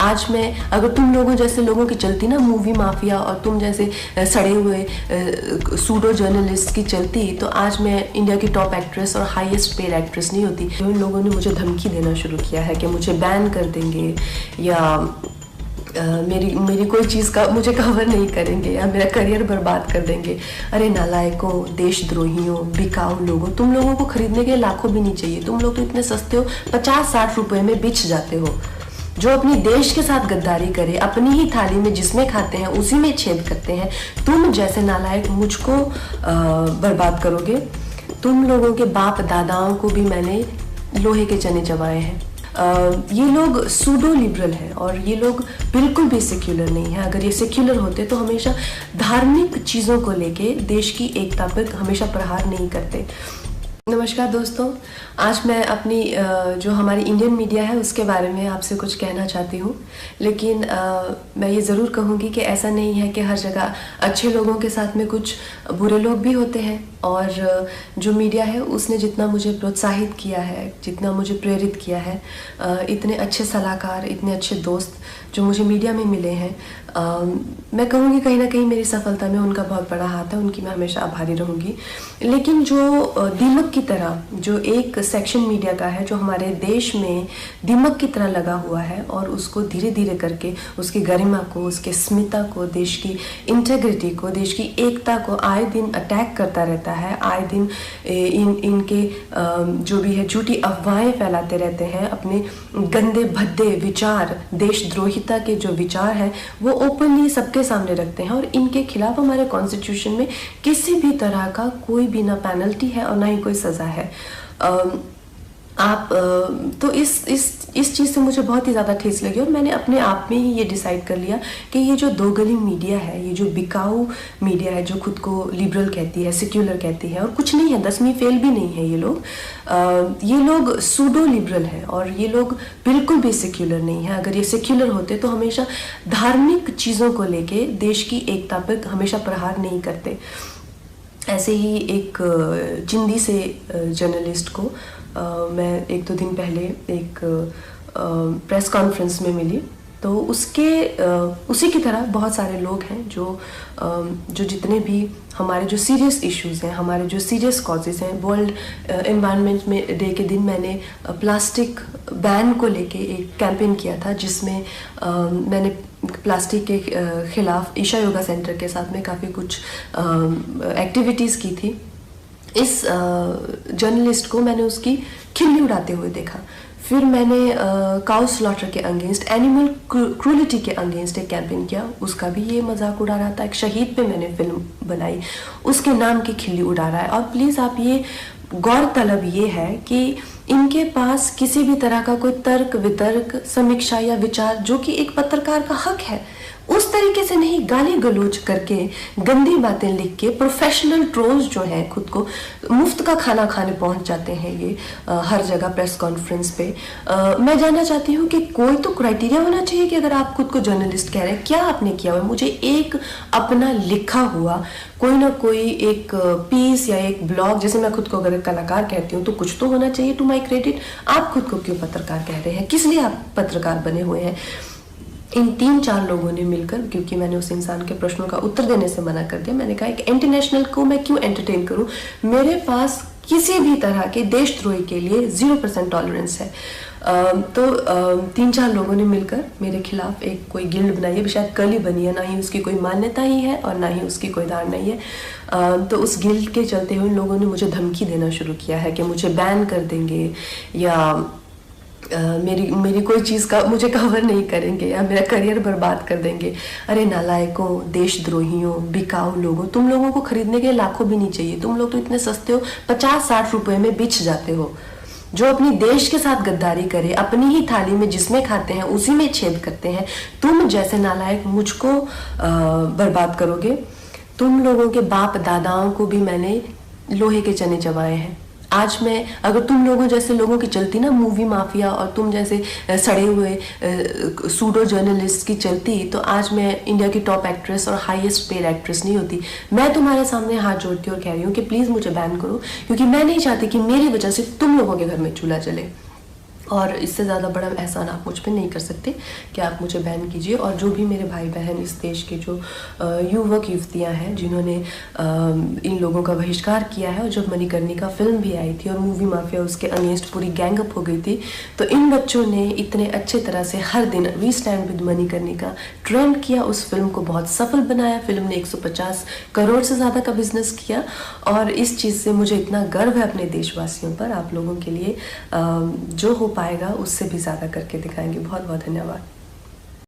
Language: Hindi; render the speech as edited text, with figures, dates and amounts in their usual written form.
आज मैं अगर तुम लोगों जैसे लोगों की चलती ना मूवी माफिया और तुम जैसे सड़े हुए सूडो जर्नलिस्ट की चलती तो आज मैं इंडिया की टॉप एक्ट्रेस और हाईएस्ट पेड एक्ट्रेस नहीं होती। इन लोगों ने मुझे धमकी देना शुरू किया है कि मुझे बैन कर देंगे या मेरी कोई चीज़ का मुझे कवर नहीं करेंगे या मेरा करियर बर्बाद कर देंगे। अरे नालायकों, देशद्रोहियों, बिकाऊ लोगों, तुम लोगों को खरीदने के लाखों भी नहीं चाहिए। तुम लोग तो इतने सस्ते हो, 50-60 रुपए में बिछ जाते हो। जो अपनी देश के साथ गद्दारी करे, अपनी ही थाली में जिसमें खाते हैं उसी में छेद करते हैं, तुम जैसे नालायक मुझको बर्बाद करोगे। तुम लोगों के बाप दादाओं को भी मैंने लोहे के चने चबाए हैं। ये लोग सूडो लिबरल हैं और ये लोग बिल्कुल भी सेक्युलर नहीं है। अगर ये सेक्युलर होते तो हमेशा धार्मिक चीज़ों को लेके देश की एकता पर हमेशा प्रहार नहीं करते। नमस्कार दोस्तों, आज मैं अपनी जो हमारी इंडियन मीडिया है उसके बारे में आपसे कुछ कहना चाहती हूँ। लेकिन मैं ये ज़रूर कहूँगी कि ऐसा नहीं है कि हर जगह अच्छे लोगों के साथ में कुछ बुरे लोग भी होते हैं। और जो मीडिया है उसने जितना मुझे प्रोत्साहित किया है, जितना मुझे प्रेरित किया है, इतने अच्छे सलाहकार, इतने अच्छे दोस्त जो मुझे मीडिया में मिले हैं, मैं कहूँगी कहीं ना कहीं मेरी सफलता में उनका बहुत बड़ा हाथ है। उनकी मैं हमेशा आभारी रहूँगी। लेकिन जो दीमक की तरह जो एक सेक्शन मीडिया का है जो हमारे देश में दीमक की तरह लगा हुआ है और उसको धीरे धीरे करके उसकी गरिमा को, उसके अस्मिता को, देश की इंटेग्रिटी को, देश की एकता को आए दिन अटैक करता रहता है। आए दिन इनके जो भी है झूठी अफवाहें फैलाते रहते हैं। अपने गंदे भद्दे विचार, देशद्रोहिता के जो विचार हैं वो ओपनली सबके सामने रखते हैं। और इनके खिलाफ हमारे कॉन्स्टिट्यूशन में किसी भी तरह का कोई भी ना पेनल्टी है और ना ही कोई सज़ा है। तो इस चीज़ से मुझे बहुत ही ज़्यादा ठेस लगी और मैंने अपने आप में ही ये डिसाइड कर लिया कि ये जो दोगली मीडिया है, ये जो बिकाऊ मीडिया है जो खुद को लिबरल कहती है, सेक्युलर कहती है और कुछ नहीं है, 10वीं फेल भी नहीं है, ये लोग सूडो लिबरल हैं और ये लोग बिल्कुल भी सेक्युलर नहीं है। अगर ये सेक्युलर होते तो हमेशा धार्मिक चीज़ों को लेके देश की एकता पर हमेशा प्रहार नहीं करते। ऐसे ही एक चिंदी से जर्नलिस्ट को मैं 1-2 दिन पहले एक प्रेस कॉन्फ्रेंस में मिली। तो उसी की तरह बहुत सारे लोग हैं जो जितने भी हमारे जो सीरियस इश्यूज़ हैं, हमारे जो सीरियस कॉजेज़ हैं। वर्ल्ड एनवायरनमेंट में डे के दिन मैंने प्लास्टिक बैन को लेके एक कैंपेन किया था जिसमें मैंने प्लास्टिक के ख़िलाफ़ ईशा योगा सेंटर के साथ में काफ़ी कुछ एक्टिविटीज़ की थी। इस जर्नलिस्ट को मैंने उसकी खिल्ली उड़ाते हुए देखा। फिर मैंने काउ स्लॉटर के अगेंस्ट, एनिमल क्रूलिटी के अगेंस्ट एक कैंपेन किया, उसका भी ये मजाक उड़ा रहा था। एक शहीद पे मैंने फिल्म बनाई, उसके नाम की खिल्ली उड़ा रहा है। और प्लीज़ आप ये गौरतलब ये है कि इनके पास किसी भी तरह का कोई तर्क वितर्क, समीक्षा या विचार जो कि एक पत्रकार का हक है, उस तरीके से नहीं गाली गलौज करके, गंदी बातें लिख के प्रोफेशनल ट्रोल्स जो हैं खुद को मुफ्त का खाना खाने पहुंच जाते हैं ये हर जगह प्रेस कॉन्फ्रेंस पे। मैं जानना चाहती हूँ कि कोई तो क्राइटेरिया होना चाहिए कि अगर आप खुद को जर्नलिस्ट कह रहे हैं, क्या आपने किया हुआ है? मुझे एक अपना लिखा हुआ कोई ना कोई एक पीस या एक ब्लॉग, जैसे मैं खुद को अगर कलाकार कहती हूँ तो कुछ तो होना चाहिए टू माई क्रेडिट। आप खुद को क्यों पत्रकार कह रहे हैं? किस लिए आप पत्रकार बने हुए हैं? इन 3-4 लोगों ने मिलकर, क्योंकि मैंने उस इंसान के प्रश्नों का उत्तर देने से मना कर दिया, मैंने कहा एक इंटरनेशनल को मैं क्यों एंटरटेन करूं? मेरे पास किसी भी तरह के देशद्रोही के लिए 0% टॉलरेंस है। तो 3-4 लोगों ने मिलकर मेरे खिलाफ एक कोई गिल्ड बनाई है, शायद कल ही बनी है, ना ही उसकी कोई मान्यता ही है और ना ही उसकी कोई धारणा ही है। तो उस गिल्ड के चलते हुए लोगों ने मुझे धमकी देना शुरू किया है कि मुझे बैन कर देंगे या मेरी कोई चीज़ का मुझे कवर नहीं करेंगे या मेरा करियर बर्बाद कर देंगे। अरे नालायकों, देशद्रोहियों, बिकाऊ लोगों, तुम लोगों को खरीदने के लाखों भी नहीं चाहिए। तुम लोग तो इतने सस्ते हो, 50-60 रुपए में बिछ जाते हो। जो अपनी देश के साथ गद्दारी करे, अपनी ही थाली में जिसमें खाते हैं उसी में छेद करते हैं, तुम जैसे नालायक मुझको बर्बाद करोगे। तुम लोगों के बाप दादाओं को भी मैंने लोहे के चने चबाए हैं। आज मैं अगर तुम लोगों जैसे लोगों की चलती ना मूवी माफिया और तुम जैसे सड़े हुए सूडो जर्नलिस्ट की चलती तो आज मैं इंडिया की टॉप एक्ट्रेस और हाईएस्ट पेड एक्ट्रेस नहीं होती। मैं तुम्हारे सामने हाथ जोड़ती और कह रही हूँ कि प्लीज़ मुझे बैन करो, क्योंकि मैं नहीं चाहती कि मेरी वजह से तुम लोगों के घर में चूल्हा जले। और इससे ज़्यादा बड़ा एहसान आप मुझ पे नहीं कर सकते कि आप मुझे बैन कीजिए। और जो भी मेरे भाई बहन इस देश के जो युवक युवतियाँ हैं जिन्होंने इन लोगों का बहिष्कार किया है, और जब मणिकर्णिका फिल्म भी आई थी और मूवी माफिया उसके अगेंस्ट पूरी गैंग अप हो गई थी, तो इन बच्चों ने इतने अच्छे तरह से हर दिन we stand with Manikarnika trend किया, उस फिल्म को बहुत सफल बनाया। फिल्म ने 150 करोड़ से ज़्यादा का बिजनेस किया, और इस चीज़ से मुझे इतना गर्व है अपने देशवासियों पर। आप लोगों के लिए जो हो पाएगा उससे भी ज़्यादा करके दिखाएंगे। बहुत बहुत धन्यवाद।